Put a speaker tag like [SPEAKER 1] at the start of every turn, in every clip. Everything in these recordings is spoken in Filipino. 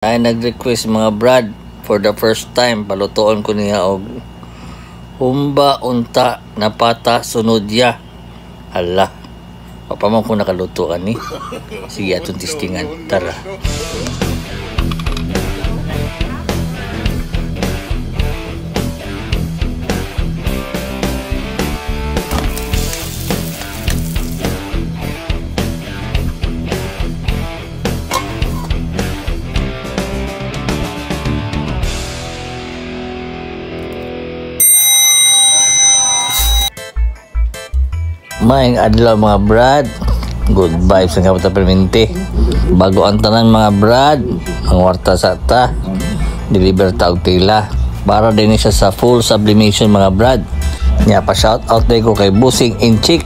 [SPEAKER 1] Ay nag-request mga brad for the first time palutoon ko niya og humba unta na pata sunodya. Hala. Papamang ko nakaluto ani. Sige atong testingan. Tara. Maing adlaw mga brad, good vibes ang kapata perminti. Bago ang tanan mga brad, ang warta sa ta deliver ta og tila para din siya sa full sublimation mga brad. Nya pa shout out day ko kay Busing Inchik,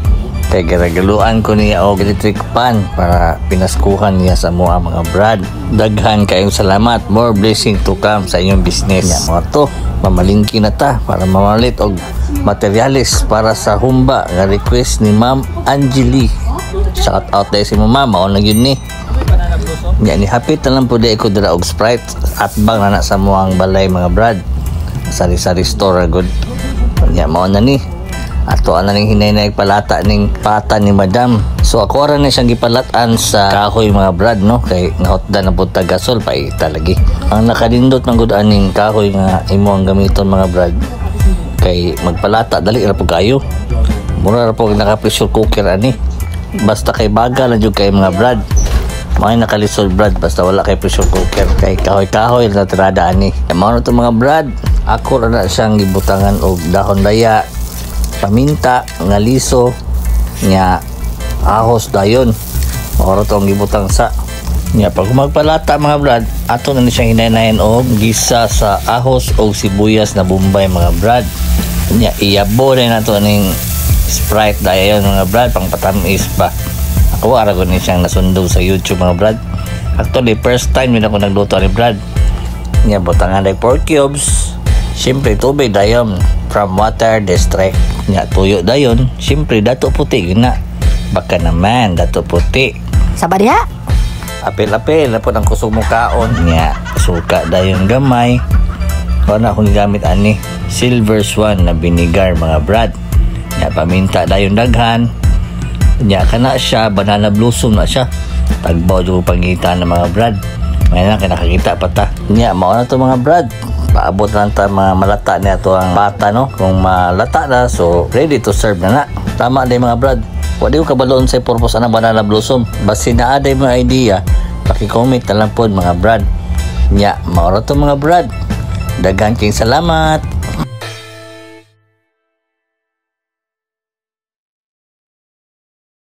[SPEAKER 1] kay garagaluan ko niya og electric pan para pinaskuhan niya sa mga brad. Daghan kayong salamat, more blessing to come sa inyong business. Nya mo to mamalingki na ta para mamalit og materialis para sa humba nga request ni Ma'am Angeli. Shout out dahil si Mama, maon lang yun ni. Nya ni hapit na lang po di ko dira og Sprite at bang na sa muang balay mga brad. Sari-sari store good. Nya maon na ni. Ato ana ning hinay-nay palata ning pata ni Madam. So ako ra na siyang gipalatan sa kahoy mga brad no kay nahotdan na pud ta gasol pa lagi. Ang nakadindot man gud aning kahoy nga imo ang gamiton mga brad kay magpalata dali ra po kayo. Mura ra po naka pressure cooker ani. Basta kay baga lang jud kay mga brad. May nakalisod brad basta wala kay pressure cooker kay kahoy-kahoy na tirada ani. Mao na to mga brad. Ako ra na siyang gibutangan og dahon daya, paminta, nga liso, nga ahos dayon. Mao to ang gibutang sa. Nya pag magpalata mga brad, ato na ni siyang hinay-nayan og gisa sa ahos og sibuyas na bombay mga brad. Nya iyabo na nato ning Sprite dayon mga brad pang patamis pa. Ako ara ko ni siyang nasundog sa YouTube mga brad. Actually first time din ako nagluto ni brad. Nya butangan day pork cubes. Siyempre tubig dayon from water district. Nya tuyo dayon, siyempre dato puti gina. Baka naman dato puti.
[SPEAKER 2] Sabar ya.
[SPEAKER 1] Apil-apil na po ang kusog mo kaon niya. Suka dayon gamay. Wala akong gamit ani silver swan na vinegar mga brad. Niya paminta dayon daghan. Niya kana siya banana blossom na siya. Tagbaw yung pangitan ng mga brad. May lang nakakita pa ta. Niya mao na to mga brad. Paabot lang ta mga malata niya to ang bata no. Kung malata na so ready to serve na. Tama din mga brad. Wadi ko kabaloon sa purpose ng banana blossom. Basta naaday mo idea, paki-comment na lang po mga brad. Nya, maura to mga brad. Daghan king salamat.